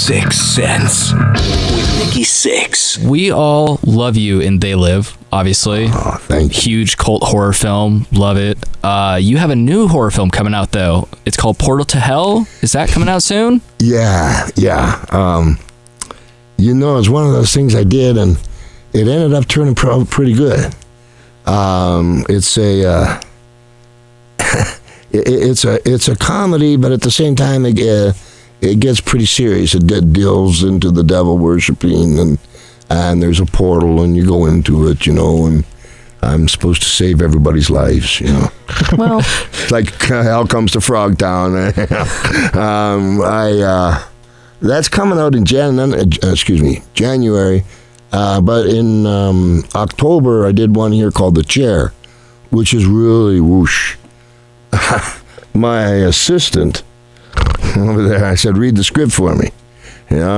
Sixx Sense with Nikki Sixx. We all love you in They Live, obviously. Oh, thank you. Huge cult horror film. Love it. You have a new horror film coming out, though. It's called Portal to Hell. Is that coming out soon? Yeah. It's one of those things I did, and it ended up turning pretty good. It's a it's a comedy, but at the same time, it gets pretty serious. It deals into the devil worshiping, and there's a portal, and you go into it, and I'm supposed to save everybody's lives, Well, like hell comes to Frogtown. That's coming out in January. But in October, I did one here called The Chair, which is really whoosh. My assistant over there, I said, read the script for me.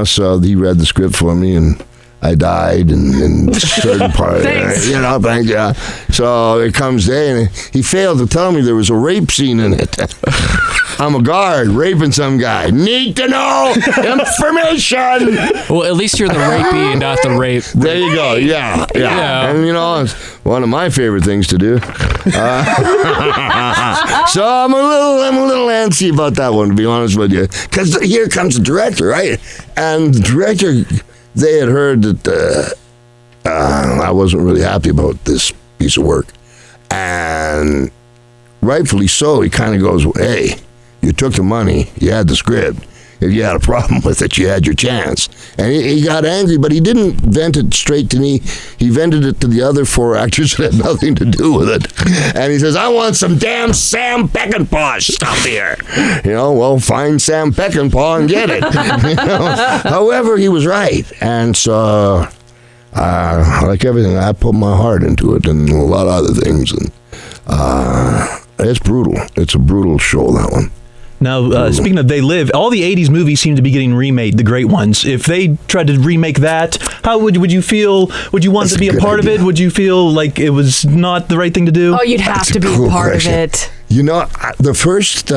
So he read the script for me, and I died in certain part. Thanks. Thank you. So it comes day, and he failed to tell me there was a rape scene in it. I'm a guard raping some guy. Need to know information. well, at least you're the rapey and not the rape. There you go. Yeah. And it's one of my favorite things to do. So I'm a little antsy about that one, to be honest with you, because here comes the director, right? And the director, they had heard that I wasn't really happy about this piece of work, and rightfully so. He kind of goes, "Hey, you took the money, you had the script. If you had a problem with it, you had your chance." And he got angry, but he didn't vent it straight to me. He vented it to the other 4 actors that had nothing to do with it. And he says, "I want some damn Sam Peckinpah stuff here." Well, find Sam Peckinpah and get it. However, he was right. And so, like everything, I put my heart into it and a lot of other things. And it's brutal. It's a brutal show, that one. Now, speaking of They Live, all the 80s movies seem to be getting remade, the great ones. If they tried to remake that, how would you feel? Would you want to be a part of it? Would you feel like it was not the right thing to do? Oh, you'd have to be a part of it. The first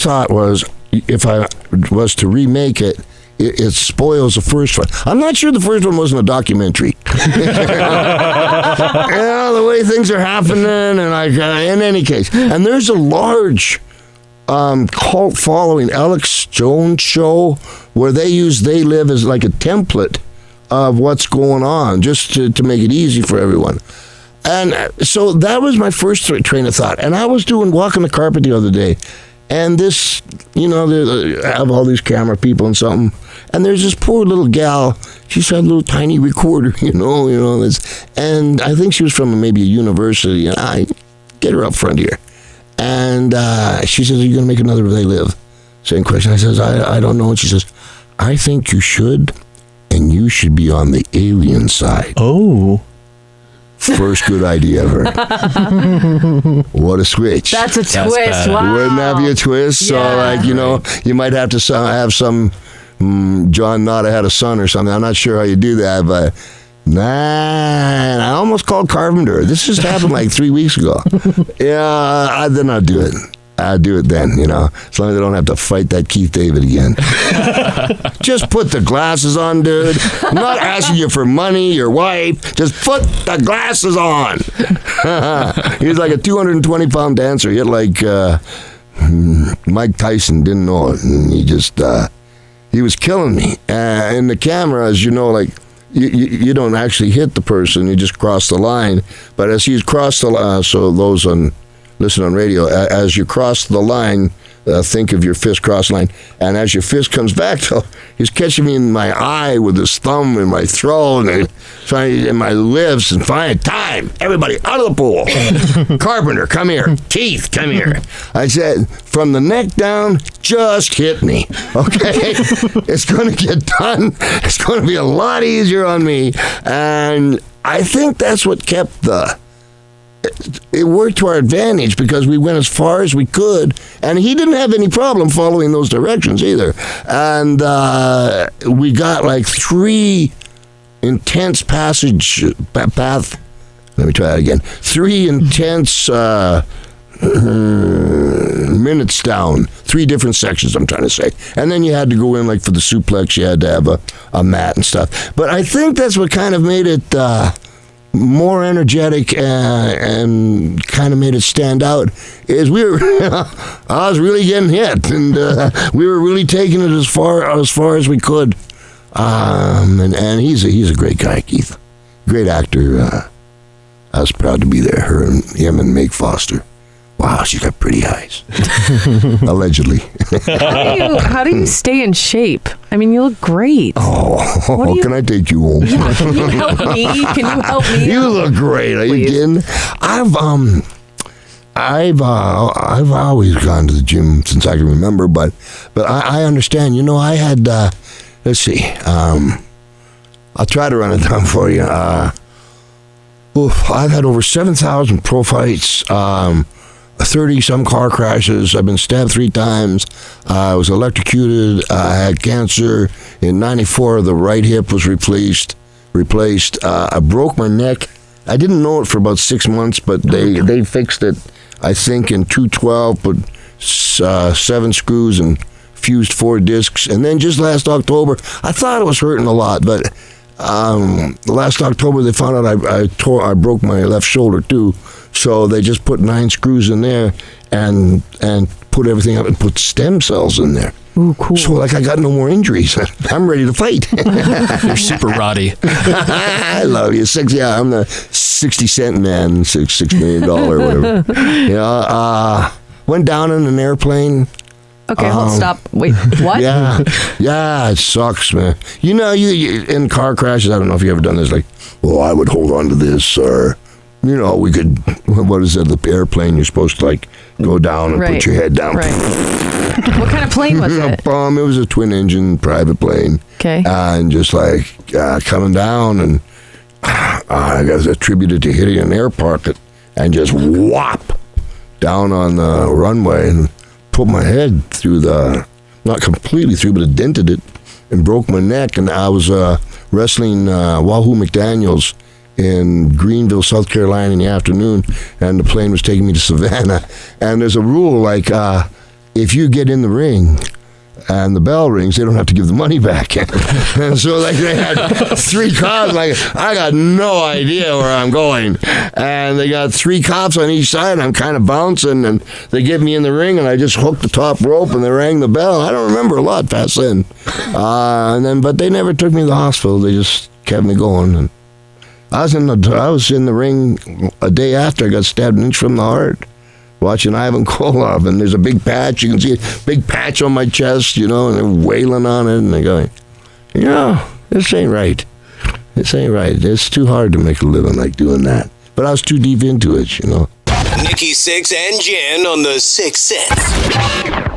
thought was, if I was to remake it, it spoils the first one. I'm not sure the first one wasn't a documentary. The way things are happening, and in any case, and there's a large cult following, Alex Jones show, where they use They Live as like a template of what's going on, just to make it easy for everyone. And so that was my first train of thought. And I was walking the carpet the other day, and this, they have all these camera people and something. And there's this poor little gal. She's had a little tiny recorder, this. And I think she was from maybe a university. And I get her up front here. And she says, "Are you going to make another They Live?" Same question. I says, I don't know. And she says, "I think you should. And you should be on the alien side." Oh. First good idea ever. What a switch. That's a twist. bad. Wow. Wouldn't that be a twist? Yeah. So, you might have to have some John Nada had a son or something. I'm not sure how you do that, but I almost called Carpenter. This just happened like 3 weeks ago. Yeah, then I'll do it. I'll do it then, as long as I don't have to fight that Keith David again. Just put the glasses on, dude. I'm not asking you for money, your wife. Just put the glasses on. He's like a 220-pound dancer. Yet like Mike Tyson didn't know it. And he was killing me. In the camera, as you know, you don't actually hit the person. You just cross the line. But as he's crossed the line, so those listen on radio, as you cross the line, think of your fist cross line, and as your fist comes back, he's catching me in my eye with his thumb in my throat and in my lips, and fine, time, everybody out of the pool. Carpenter, come here. Keith, come here. I said, from the neck down, just hit me, okay? It's going to get done. It's going to be a lot easier on me, and I think that's what kept it worked to our advantage, because we went as far as we could, and he didn't have any problem following those directions either. And we got like 3 intense path. Let me try that again. 3 intense minutes down, 3 different sections, I'm trying to say. And then you had to go in, like for the suplex, you had to have a mat and stuff. But I think that's what kind of made it more energetic and kind of made it stand out, is we were, I was really getting hit, and we were really taking it as far as we could. And he's a great guy, Keith. Great actor. I was proud to be there. Him and Meg Foster. Wow, she's got pretty eyes. Allegedly. How do you stay in shape? I mean, you look great. Oh, can I take you home? Yeah, can you help me? Can you help me? You look great. Are you kidding? I've always gone to the gym since I can remember, but I understand. You know, I had let's see. I'll try to run it down for you. I've had over 7,000 pro fights. 30-some car crashes. I've been stabbed 3 times. I was electrocuted. I had cancer. In 94, the right hip was replaced. I broke my neck. I didn't know it for about 6 months, but they fixed it, I think, in 212, put 7 screws and fused 4 discs. And then just last October, I thought it was hurting a lot, but last October they found out I broke my left shoulder too. So they just put 9 screws in there and put everything up and put stem cells in there. Ooh, cool. So like I got no more injuries. I'm ready to fight. You're super Roddy. I love you. I'm the 60 cent man, $6 million whatever. Went down in an airplane. Okay, hold, stop. Wait, what? Yeah, it sucks, man. You know, you in car crashes, I don't know if you ever done this, like, I would hold on to this, or, you know, we could, what is it, the airplane, you're supposed to, like, go down and put your head down. Right. What kind of plane was it? It was a twin-engine private plane. Okay. And just, like, coming down, and I got attributed to hitting an air pocket, and just whop down on the runway, and put my head through not completely through, but it dented it and broke my neck. And I was wrestling Wahoo McDaniels in Greenville, South Carolina in the afternoon, and the plane was taking me to Savannah. And there's a rule, like, if you get in the ring and the bell rings, they don't have to give the money back. And so, like, they had 3 cops, like, I got no idea where I'm going. And they got 3 cops on each side, and I'm kind of bouncing, and they get me in the ring, and I just hooked the top rope, and they rang the bell. I don't remember a lot past then. But they never took me to the hospital. They just kept me going. And I was in the ring a day after I got stabbed an inch from the heart, watching Ivan Koloff, and there's a big patch. You can see a big patch on my chest, you know, and they're wailing on it, and they're going, this ain't right. This ain't right. It's too hard to make a living like doing that. But I was too deep into it, you know. Nikki Sixx and Jen on the Sixx Sense.